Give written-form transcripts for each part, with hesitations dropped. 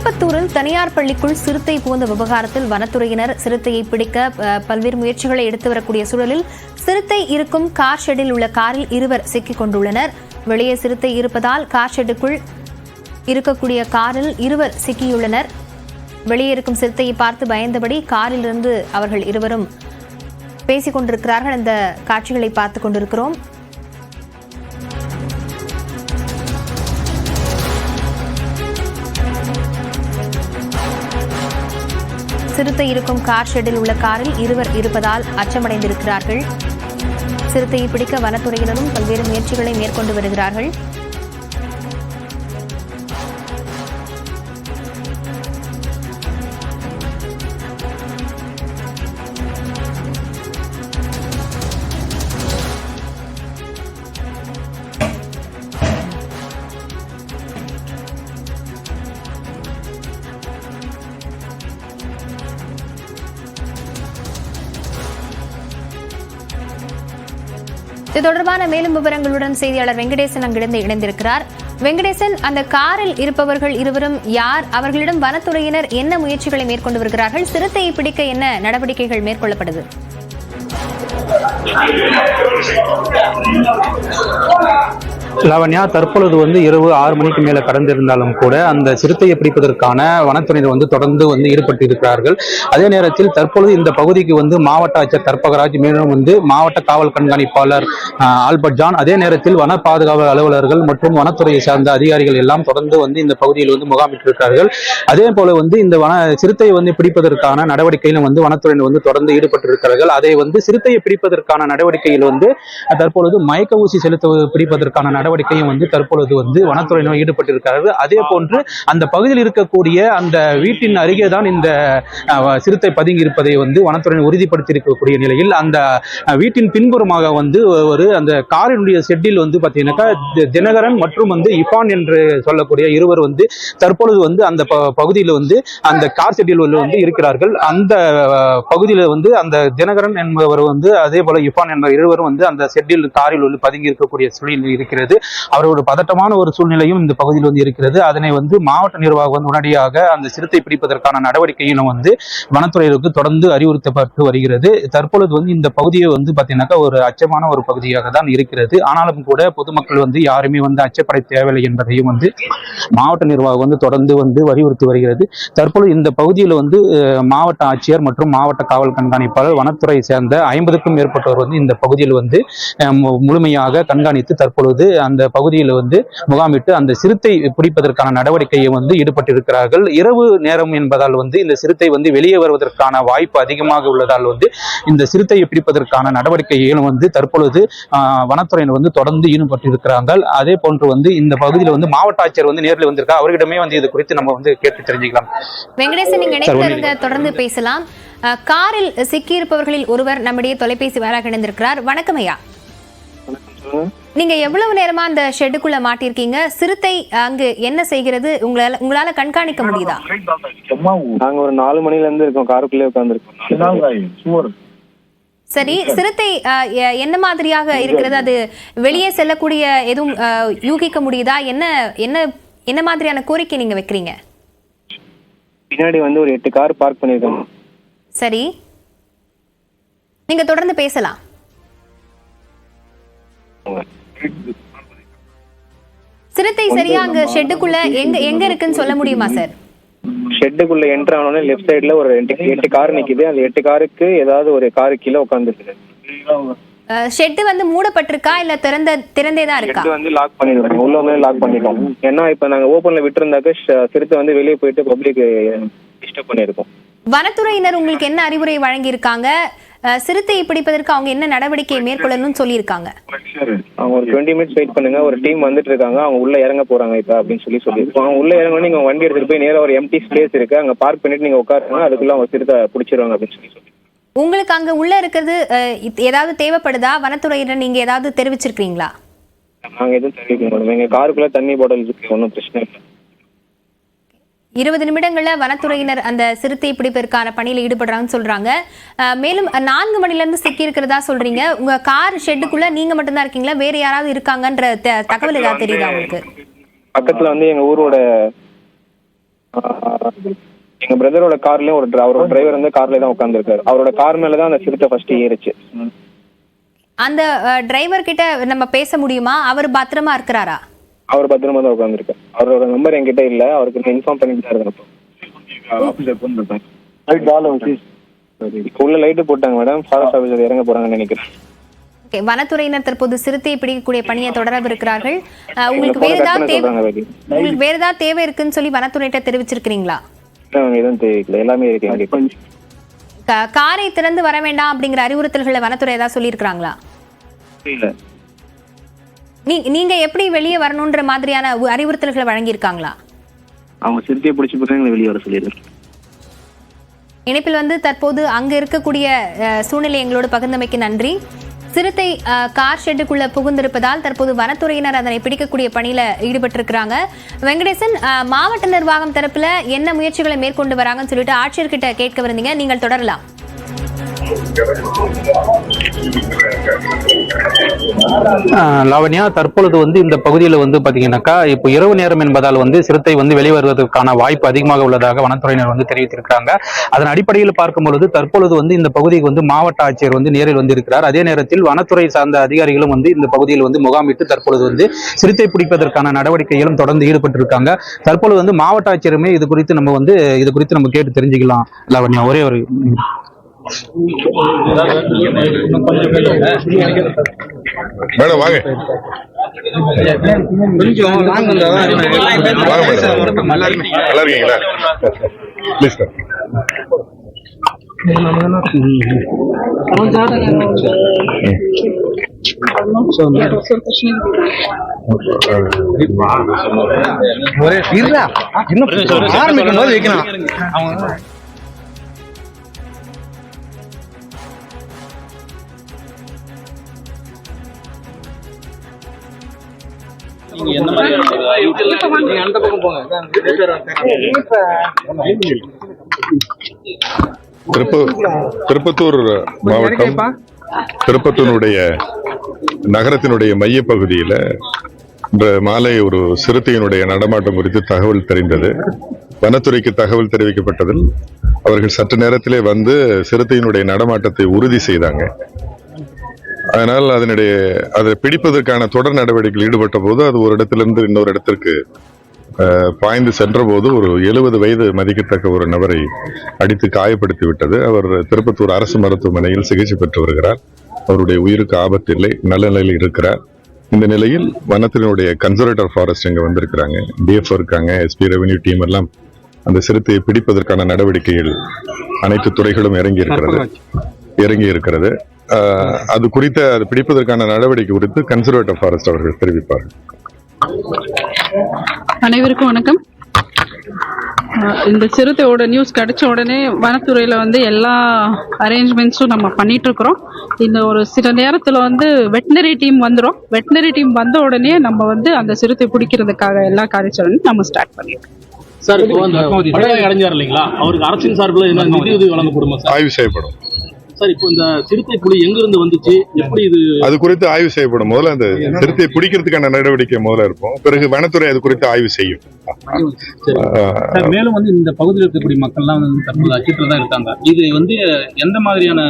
திருப்பத்தூரில் தனியார் பள்ளிக்குள் சிறுத்தை புகுந்த விவகாரத்தில் வனத்துறையினர் சிறுத்தையை பிடிக்க பல்வேறு முயற்சிகளை எடுத்து வரக்கூடிய சூழலில் சிறுத்தை இருக்கும் கார் ஷெட்டில் உள்ள காரில் இருவர் சிக்கிக் கொண்டுள்ளனர். வெளியே சிறுத்தை இருப்பதால் கார் ஷெட்டுக்குள் இருக்கக்கூடிய காரில் இருவர் சிக்கியுள்ளனர். வெளியே இருக்கும் சிறுத்தையை பார்த்து பயந்தபடி காரில் இருந்து அவர்கள் இருவரும் பேசிக் கொண்டிருக்கிறார்கள். அந்த காட்சிகளை பார்த்துக் கொண்டிருக்கிறோம். சிறுத்தை இருக்கும் கார் ஷெட்டில் உள்ள காரில் இருவர் இருப்பதால் அச்சமடைந்திருக்கிறார்கள். சிறுத்தையை பிடிக்க வனத்துறையினரும் பல்வேறு முயற்சிகளை மேற்கொண்டு வருகிறார்கள். இது தொடர்பான மேலும் விவரங்களுடன் செய்தியாளர் வெங்கடேசன் அங்கிருந்து இணைந்திருக்கிறார். வெங்கடேசன், அந்த காரில் இருப்பவர்கள் இருவரும் யார்? அவர்களிடம் வனத்துறையினர் என்ன முயற்சிகளை மேற்கொண்டு வருகிறார்கள்? சிறுத்தையை பிடிக்க என்ன நடவடிக்கைகள் மேற்கொள்ளப்படுது? லாவண்யா, தற்பொழுது இரவு 6 மணிக்கு மேல கடந்திருந்தாலும் கூட அந்த சிறுத்தையை பிடிப்பதற்கான வனத்துறையினர் தொடர்ந்து ஈடுபட்டு இருக்கிறார்கள். அதே நேரத்தில் தற்பொழுது இந்த பகுதிக்கு மாவட்ட ஆட்சியர் தர்பகராஜ், மேலும் மாவட்ட காவல் கண்காணிப்பாளர் ஆல்பர்ட் ஜான், அதே நேரத்தில் வன பாதுகாவல் அலுவலர்கள் மற்றும் வனத்துறையை சார்ந்த அதிகாரிகள் எல்லாம் தொடர்ந்து இந்த பகுதியில் முகாமிட்டிருக்கிறார்கள். அதே போல இந்த சிறுத்தையை பிடிப்பதற்கான நடவடிக்கையிலும் வனத்துறையினர் தொடர்ந்து ஈடுபட்டிருக்கிறார்கள். அதை சிறுத்தையை பிடிப்பதற்கான நடவடிக்கையில் தற்பொழுது மயக்க ஊசி பிடிப்பதற்கான நடவடிக்கையும் தற்பொழுது வனத்துறையினர் ஈடுபட்டிருக்கிறார்கள். அதே போன்று அந்த பகுதியில் இருக்கக்கூடிய அந்த வீட்டின் அருகே தான் இந்த சிறுத்தை பதுங்கி இருப்பதை வனத்துறையினர் உறுதிப்படுத்தி இருக்கக்கூடிய நிலையில் அந்த வீட்டின் பின்புறமாக ஒரு அந்த காரினுடைய ஷெட்டில் பாத்தீங்கன்னாக்கா தினகரன் மற்றும் இஃபான் என்று சொல்லக்கூடிய இருவர் தற்பொழுது அந்த பகுதியில் அந்த கார் ஷெட்டில் இருக்கிறார்கள். அந்த பகுதியில் அந்த தினகரன் என்பவர் அதே போல இஃபான் என்பவர் இருவரும் அந்த ஷெட்டில் காரில் பதுங்கி இருக்கக்கூடிய சூழ்நிலை இருக்கிறது. அவரோட பதட்டமான ஒரு சூழ்நிலையும் இந்த பகுதியில் இருக்கிறது. அதனை மாவட்ட நிர்வாகம் உடனடியாக அந்த சிறுத்தை பிடிப்பதற்கான நடவடிக்கையிலும் வனத்துறையினருக்கு தொடர்ந்து அறிவுறுத்தப்பட்டு வருகிறது. தற்பொழுது இந்த பகுதியை பாத்தீங்கன்னாக்கா ஒரு அச்சமான ஒரு பகுதியாக தான் இருக்கிறது. ஆனாலும் கூட பொதுமக்கள் யாருமே அச்சப்பட தேவையில்லை என்பதையும் மாவட்ட நிர்வாகம் தொடர்ந்து வலியுறுத்தி வருகிறது. தற்பொழுது இந்த பகுதியில் மாவட்ட ஆட்சியர் மற்றும் மாவட்ட காவல் கண்காணிப்பாளர், வனத்துறை சேர்ந்த 50க்கும் மேற்பட்டோர் இந்த பகுதியில் முழுமையாக கண்காணித்து தற்பொழுது அந்த பகுதியில் முகாமிட்டு அந்த சிறுத்தை பிடிப்பதற்கான நடவடிக்கையை ஈடுபட்டிருக்கிறார்கள். இரவு நேரம் என்பதால் இந்த சிறுத்தை வெளியே வருவதற்கான வாய்ப்பு அதிகமாக உள்ளதால் இந்த சிறுத்தையை பிடிப்பதற்கான நடவடிக்கைகளும் தற்பொழுது வனத்துறையினர் தொடர்ந்து ஈடுபட்டிருக்கிறார்கள். அதே போன்று இந்த பகுதியில் மாவட்ட ஆட்சியர் நேரில் வந்திருக்கார். அவரிடமே இது குறித்து நம்ம கேட்டு தெரிஞ்சுக்கலாம். வெங்கடேசன், நீங்க இணைப்பிலிருந்து தொடர்ந்து பேசலாம். காரில் சிக்கியிருப்பவர்களில் ஒருவர் நம்முடைய தொலைபேசி வாயிலாக இணைந்திருக்கிறார். வணக்கம் ஐயா. நீங்க எவ்வளவு நேரமா அந்த ஷெட்டுக்குள்ள மாட்டிருக்கீங்க? சிறுத்தை அங்கு என்ன செய்கிறது? உங்களால கண்காணிக்க முடியுதா? நாங்க ஒரு 4 மணில இருந்து இருக்கோம், காருக்குள்ளே உட்கார்ந்துருக்கோம். சரி, சிறுத்தை என்ன மாதிரியாக இருக்கிறது? அது வெளியே செல்லக்கூடிய எதுவும் யூகிக்க முடியுதா? என்ன என்ன என்ன மாதிரியான கோரிக்கை நீங்க வைக்கிறீங்க? பின்னாடி ஒரு 8 கார் பார்க் பண்ணிருக்கோம். சரி, நீங்க தொடர்ந்து பேசலாம். சிறுத்தை சரியா அங்க ஷெட்டுக்குள்ள எங்க இருக்குன்னு சொல்ல முடியுமா சார்? ஷெட்டுக்குள்ள என்டர் ஆனோனே லெஃப்ட் சைடுல ஒரு 8 கார் நிக்குது. அந்த 8 காருக்கு ஏதாவது ஒரு கார் கீழே உட்கார்ந்துருக்கு. ஷெட் மூடப்பட்டிருக்கா இல்ல திறந்தே தான் இருக்கா? ஷெட் லாக் பண்ணிருக்கோம், உள்ளமே லாக் பண்ணிட்டோம். ஏன்னா இப்ப நாங்க ஓபன்ல விட்டுருந்தாக்க சிறுத்தை வெளியே போயிட்டு பப்ளிக் டிஸ்டர்ப் பண்ணிருக்கோம். வனத்துறையினர் உங்களுக்கு என்ன அறிவுரை வழங்கி இருக்காங்க? சிறுத்தையை பிடிப்பதற்கு அவங்க என்ன நடவடிக்கை மேற்கொள்ளணும்னு சொல்லியிருக்காங்க? அவங்க ஒரு 20 மினிட்ஸ் வெயிட் பண்ணுங்க, ஒரு டீம் வந்துட்டு இருக்காங்க, அவங்க உள்ள இறங்க போறாங்க இப்ப அப்படின்னு சொல்லியிருக்காங்க. அவங்க உள்ள இறங்க நீங்க வண்டி எடுத்துட்டு போய் நேரா ஒரு எம்டி ஸ்பேஸ் இருக்கு, அங்க பார்க் பண்ணிட்டு நீங்க உட்காருங்க, அதுக்குள்ள அவங்க சிறுத்தை பிடிச்சிருவாங்க அப்படின்னு சொல்லி. உங்களுக்கு அங்க உள்ள இருக்கிறது ஏதாவது தேவைப்படுதா? வனத்துறையினர் நீங்க ஏதாவது தெரிவிச்சிருக்கீங்களா? நாங்க எதுவும் தெரிவிக்க மாட்டோம். எங்க காருக்குள்ள தண்ணி பாட்டில் இருக்கு, ஒன்றும் பிரச்சனை இல்லை. 20 நிமிடங்கள்ல வனத்துறையினர் அந்த சிறுத்தை பிடிப்பதற்கான பணியில ஈடுபடுறாங்கன்னு சொல்றாங்க. மேலும் 4 மணில இருந்து சிக்கி இருக்கிறதா சொல்றீங்க. உங்க கார் ஷெட்டுக்குள்ள நீங்க மட்டும் தான் இருக்கீங்களா? வேற யாராவது இருக்காங்கன்ற தகவல் ஏதாவது தெரியுதா உங்களுக்கு? பக்கத்துல எங்க ஊரோட எங்க பிரதரோட கார்லயும் அவரோட டிரைவர் வந்து கார்ல தான் உட்காந்துருக்காரு. அவரோட கார் மேலதான் அந்த சிறுத்தை ஃபர்ஸ்ட் ஏறிச்சு. அந்த டிரைவர் கிட்ட நம்ம பேச முடியுமா? அவர் பத்திரமா இருக்கிறாரா? அவர் பத்திரமா தான் உட்காந்துருக்காரு. அவரோட நம்பர் என்கிட்ட இல்ல, அவருக்கு இன்ஃபார்ம் பண்ணிட்டு தான் இருக்கேன். உள்ள லைட்டு போட்டாங்க மேடம். ஃபாரஸ்ட் ஆபீசர் இறங்க போறாங்கன்னு நினைக்கிறேன். வனத்துறையினர் தற்போது சிறுத்தையை பிடிக்கக்கூடிய பணியை தொடரவிருக்கிறார்கள். உங்களுக்கு வேற ஏதாவது தேவை இருக்குன்னு சொல்லி வனத்துறையிட்ட தெரிவிச்சிருக்கீங்களா? எதுவும் தேவையில்லை, எல்லாமே இருக்கு. காரை திறந்து வர வேண்டாம் அப்படிங்கிற அறிவுறுத்தல்களை வனத்துறை ஏதாவது சொல்லியிருக்காங்களா? நீங்க எப்படி வெளியே வரணும்ன்ற மாதிரியான அறிவுறுத்தல்களை வழங்கியிருக்காங்களா? அவங்க சிறுத்தையை பிடிச்சி போறாங்க, வெளியே வர சொல்லியிருக்காங்க. இணைப்பில் வந்து தற்போது அங்க இருக்கக்கூடிய சூழ்நிலை எங்களோடு பகிர்ந்தமைக்கு நன்றி. சிறுத்தை கார் ஷெட்டுக்குள்ள புகுந்திருப்பதால் தற்போது வனத்துறையினர் அதனை பிடிக்கக்கூடிய பணியில ஈடுபட்டிருக்கிறாங்க. வெங்கடேசன், மாவட்ட நிர்வாகம் தரப்புல என்ன முயற்சிகளை மேற்கொண்டு வராங்கன்னு சொல்லிட்டு ஆட்சியர்கிட்ட கேட்க விருந்தீங்க, நீங்கள் தொடரலாம். லாவண்யா, தற்பொழுது வந்து இந்த பகுதியில் வந்து பாத்தீங்கன்னாக்கா இப்போ இரவு நேரம் என்பதால் வந்து சிறுத்தை வந்து வெளிவருவதற்கான வாய்ப்பு அதிகமாக உள்ளதாக வனத்துறையினர் வந்து தெரிவித்திருக்கிறாங்க. அதன் அடிப்படையில் பார்க்கும் பொழுது தற்பொழுது வந்து இந்த பகுதிக்கு வந்து மாவட்ட ஆட்சியர் வந்து நேரில் வந்து இருக்கிறார். அதே நேரத்தில் வனத்துறை சார்ந்த அதிகாரிகளும் வந்து இந்த பகுதியில் வந்து முகாமிட்டு தற்பொழுது வந்து சிறுத்தை பிடிப்பதற்கான நடவடிக்கைகளும் தொடர்ந்து ஈடுபட்டிருக்காங்க. தற்பொழுது வந்து மாவட்ட ஆட்சியருமே இது குறித்து நம்ம கேட்டு தெரிஞ்சுக்கலாம். லாவண்யா, ஒரே ஒரு மேடம் வாங்க. நல்லா இருக்கீங்களா? Please sir. இன்னும் ஆரம்பிக்கும் போது வைக்கலாம். திருப்பத்தூர் மாவட்டம் திருப்பத்தூருடைய நகரத்தினுடைய மைய பகுதியில் இன்று மாலை ஒரு சிறுத்தையினுடைய நடமாட்டம் குறித்து தகவல் தெரிந்தது. வனத்துறைக்கு தகவல் தெரிவிக்கப்பட்டதில் அவர்கள் சற்று நேரத்திலே வந்து சிறுத்தையினுடைய நடமாட்டத்தை உறுதி செய்தாங்க. அதனால் அதை பிடிப்பதற்கான தொடர் நடவடிக்கையில் ஈடுபட்ட போது அது ஒரு இடத்திலிருந்து இன்னொரு இடத்திற்கு பாய்ந்து சென்ற போது ஒரு 70 வயது மதிக்கத்தக்க ஒரு நபரை அடித்து காயப்படுத்தி விட்டது. அவர் திருப்பத்தூர் அரசு மருத்துவமனையில் சிகிச்சை பெற்று வருகிறார். அவருடைய உயிருக்கு ஆபத்து இல்லை, நல்ல நிலையில் இருக்கிறார். இந்த நிலையில் வனத்தினுடைய கன்சர்வேட்டர் ஃபாரஸ்ட் இங்க வந்திருக்கிறாங்க, டிஎஃப்ஓ இருக்காங்க, எஸ்பி ரெவென்யூ டீம் எல்லாம் அந்த சிறுத்தையை பிடிப்பதற்கான நடவடிக்கைகள் அனைத்து துறைகளும் இறங்கி இருக்கிறது. அது குறித்த அது பிடிப்பதற்கான நடவடிக்கை குறித்து கன்சர்வேட்டிவ் ஃபாரஸ்ட் அவர்கள் தெரிவிப்பார்கள். அனைவருக்கும் வணக்கம். இந்த சிறுத்தையோட நியூஸ் கிடைச்ச உடனே வனத்துறையில வந்து எல்லா அரேஞ்ச்மெண்ட்ஸும் நம்ம பண்ணிட்டு இருக்கிறோம். இந்த ஒரு சில நேரத்துல வந்து வெட்டினரி டீம் வந்துடும். வெட்டினரி டீம் வந்த உடனே நம்ம வந்து அந்த சிறுத்தை பிடிக்கிறதுக்காக எல்லா காரியச்சலையும் நம்ம ஸ்டார்ட் பண்ணிடுறோம். சார், இப்போ அந்த அடைஞ்சார் இல்லைங்களா, அவருக்கு அரசின் சார்பில் என்ன நிதி உதவி வழங்கப்படுமா? ஆய்வு செய்யப்படும். சார், இப்போ இந்த சிறுத்தை புலி எங்கிருந்து வந்துச்சு, எப்படி இது அது குறித்து ஆய்வு செய்யப்படும். முதல்ல அந்த சிறுத்தை பிடிக்கிறதுக்கான நடவடிக்கை முதல்ல இருக்கும், பிறகு வனத்துறை அது குறித்து ஆய்வு செய்யும். மேலும் வந்து இந்த பகுதியில் இருக்கக்கூடிய மக்கள்லாம் வந்து தற்போது அச்சத்தில் தான் இருக்காங்க. இது வந்து எந்த மாதிரியான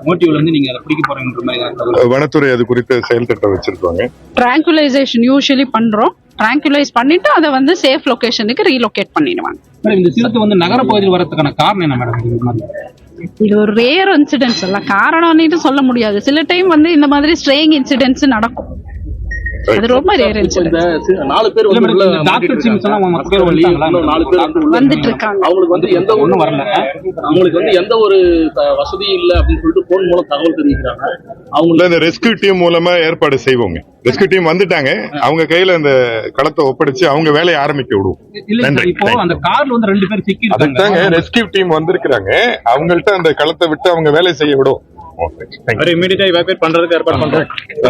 மோட்டிவ்ல வந்து நீங்க அதை பிடிக்க போறீங்கன்ற மாதிரி வனத்துறை அது குறித்த செயல் திட்டம் வச்சிருக்காங்க. ட்ராங்குலைசேஷன் யூசுவலி பண்றோம். ட்ராங்குலைஸ் பண்ணிட்டு அதை வந்து சேஃப் லொகேஷனுக்கு ரீலோகேட் பண்ணிடுவாங்க. இந்த சிறுத்தை வந்து நகர பகுதியில் வரதுக்கான காரணம் என்ன மேடம்? இது ஒரு ரேர் இன்சிடென்ட்ஸ் எல்லாம் காரணம்னு சொல்ல முடியாது. சில டைம் வந்து இந்த மாதிரி ஸ்ட்ரேயிங் இன்சிடென்ட்ஸ் நடக்கும். அது ரொம்ப ரேர் இன்சிடென்ட்ஸ். 4 பேர் டாக்டர் டீம்ஸ் எல்லாம் மக்கள் 4 பேர் வந்துட்டு இருக்காங்க. அவங்களுக்கு வந்து எந்த ஒண்ணும் வரல, அவங்களுக்கு வந்து எந்த ஒரு வசதியும் இல்ல அப்படின்னு சொல்லிட்டு போன் மூலம் தகவல் தெரிவிக்கிறாங்க. அவங்க இந்த ரெஸ்கியூ டீம் மூலமா ஏற்பாடு செய்வோங்க. ரெஸ்கியூ டீம் வந்துட்டாங்க, அவங்க கையில அந்த களத்தை ஒப்படைச்சு அவங்க வேலையை ஆரம்பிக்க விடுவோம். இப்போ அந்த கார்ல வந்து 2 பேர் சிக்கி இருக்காங்க. ரெஸ்கியூ டீம் வந்திருக்காங்க, அவங்கள்ட்ட அந்த களத்தை விட்டு அவங்க வேலை செய்ய விடும். இமீடியட்டா எவாக்குவேட் பண்றதுக்கு ஏற்பாடு பண்றோம்.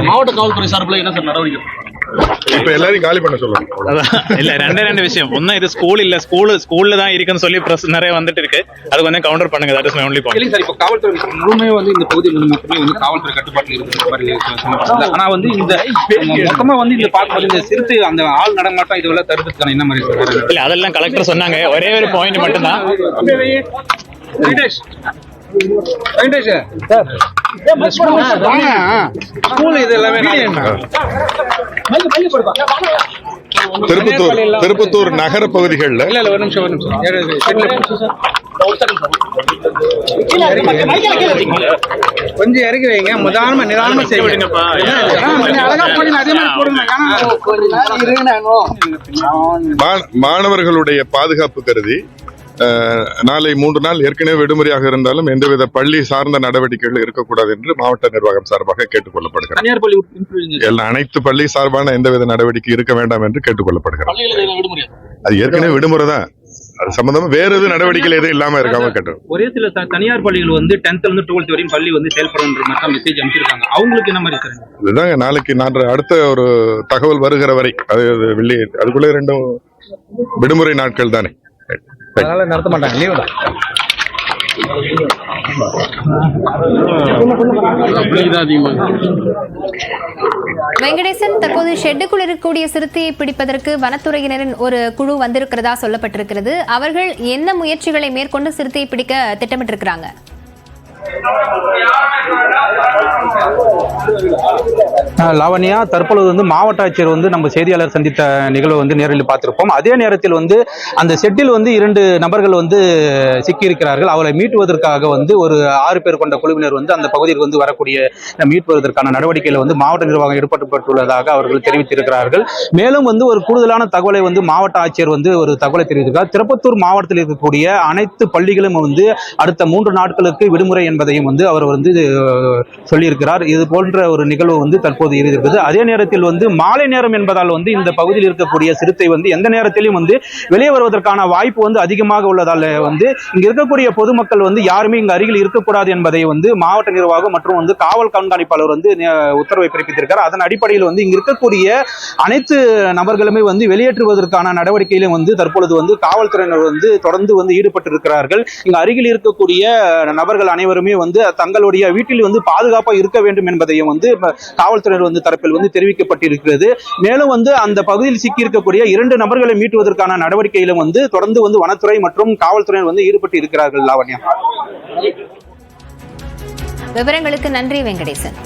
மாவட்ட காவல்துறை சார்பில் என்ன சார் நடவடிக்கை? இப்ப எல்லாரையும் காலி பண்ண சொல்லணும். அதான் இல்ல ரெண்டு விஷயம். ஒன்னும் இது ஸ்கூல் இல்ல, ஸ்கூல்ல தான் இருக்குன்னு சொல்லி பிரஸ் நிறைய வந்துட்டு இருக்கு. அது கொஞ்சம் கவுண்டர் பண்ணுங்க. That is my only point. இல்லைங்க சார், இப்போ காவல்துறை முழுமையாக வந்து இந்த பகுதி மட்டுமே வந்து காவல்துறை கட்டுப்பாட்டில் இருக்கிற மாதிரி சொல்லப்படுது. ஆனா வந்து இந்த மொத்தமா வந்து இந்த பார்க்கும்போது இந்த சிறுத்தை அந்த ஆள் நடமாட்டம் இதெல்லாம் தடுக்கிறதுக்கான என்ன மாதிரி சொல்றாங்க? இல்ல அதெல்லாம் கலெக்டர் சொன்னாங்க. ஒரே ஒரு பாயிண்ட் மட்டும் தான். திருப்பத்தூர் நகர பகுதிகளில் கொஞ்சம் இறக்கி வைங்க. நிதானமா செய்வீங்கப்பா. மாணவர்களுடைய பாதுகாப்பு கருதி நாளை 3 நாள் ஏற்கனவே விடுமுறையாக இருந்தாலும் எந்தவித பள்ளி சார்ந்த நடவடிக்கைகள் இருக்கக்கூடாது என்று மாவட்ட நிர்வாகம் சார்பாக கேட்டுக்கொள்ளப்படுகிறது. அனைத்து பள்ளி சார்பான எந்தவித நடவடிக்கை இருக்க வேண்டாம் என்று கேட்டுக்கொள்ளப்படுகிறது. அது ஏற்கனவே விடுமுறை தான். அது சம்பந்தமா வேற எதுவும் நடவடிக்கைகள் எதுவும் இல்லாம இருக்காம கேட்டோம். ஒரே சில தனியார் பள்ளிகள் வந்து 10th ல இருந்து 12th வரையும் பள்ளி வந்து செயல்படுன்ற மாதிரி மெசேஜ் அனுப்பிச்சிருக்காங்க. அவங்களுக்கு என்ன மாதிரி சார்? இதுதாங்க நாளைக்கு அடுத்த ஒரு தகவல் வருகிற வரை அது வெள்ளி அதுக்குள்ளே 2 விடுமுறை நாட்கள் தானே, அதனால நடத்த மாட்டாங்க. லீவு தான். வெங்கடேசன், தற்போது ஷெட்டுக்குள் இருக்கக்கூடிய சிறுத்தையை பிடிப்பதற்கு வனத்துறையினரின் ஒரு குழு வந்திருக்கிறதா சொல்லப்பட்டிருக்கிறது. அவர்கள் என்ன முயற்சிகளை மேற்கொண்டு சிறுத்தையை பிடிக்க திட்டமிட்டிருக்கிறாங்க? லாவண்யா, தற்பொழுது வந்து மாவட்ட ஆட்சியர் வந்து நம்ம செய்தியாளர் சந்தித்த நிகழ்வை வந்து நேரில் பார்த்திருப்போம். அதே நேரத்தில் வந்து அந்த செட்டில் வந்து 2 நபர்கள் வந்து சிக்கியிருக்கிறார்கள். அவரை மீட்டுவதற்காக வந்து ஒரு 6 பேர் கொண்ட குழுவினர் வந்து அந்த பகுதியில் வந்து வரக்கூடிய மீட்பதற்கான நடவடிக்கையில் வந்து மாவட்ட நிர்வாகம் ஈடுபட்டுள்ளதாக அவர்கள் தெரிவித்திருக்கிறார்கள். மேலும் வந்து ஒரு கூடுதலான தகவலை வந்து மாவட்ட ஆட்சியர் வந்து ஒரு தகவலை தெரிவித்திருக்கிறார். திருப்பத்தூர் மாவட்டத்தில் இருக்கக்கூடிய அனைத்து பள்ளிகளும் வந்து அடுத்த 3 நாட்களுக்கு விடுமுறை என்பதையும் வந்து அவர் வந்து சொல்லியிருக்கிறார். இது போன்ற ஒரு நிகழ்வு வந்து தற்போது இருக்கிறது. அதே நேரத்தில் வந்து மாலை நேரம் என்பதால் வந்து இந்த பகுதியில் இருக்கக்கூடிய சிறுத்தை வந்து எந்த நேரத்திலும் வந்து வெளியே வருவதற்கான வாய்ப்பு வந்து அதிகமாக உள்ளதால் வந்து இங்க இருக்கக்கூடிய பொதுமக்கள் வந்து யாருமே இங்கு அருகில் இருக்கக்கூடாது என்பதை வந்து மாவட்ட நிர்வாகம் மற்றும் வந்து காவல் கண்காணிப்பாளர் வந்து உத்தரவை பிறப்பித்திருக்கிறார். அதன் அடிப்படையில் வந்து இங்கு இருக்கக்கூடிய அனைத்து நபர்களுமே வந்து வெளியேற்றுவதற்கான நடவடிக்கையிலும் வந்து தற்பொழுது வந்து காவல்துறையினர் வந்து தொடர்ந்து வந்து ஈடுபட்டிருக்கிறார்கள். இங்கு அருகில் இருக்கக்கூடிய நபர்கள் அனைவருமே வந்து தங்களுடைய வீட்டில் வந்து பாதுகாப்பாக இருக்க வேண்டும் என்பதையும் வந்து காவல்துறையினர் வந்து தரப்பில் வந்து தெரிவிக்கப்பட்டிருக்கிறது. மேலும் வந்து அந்த பகுதியில் சிக்கி இருக்கக்கூடிய 2 நபர்களை மீட்டுவதற்கான நடவடிக்கையிலும் வந்து தொடர்ந்து வந்து வனத்துறை மற்றும் காவல்துறையினர் வந்து ஈடுபட்டு இருக்கிறார்கள். லாவண்யா, விவரங்களுக்கு நன்றி வெங்கடேசன்.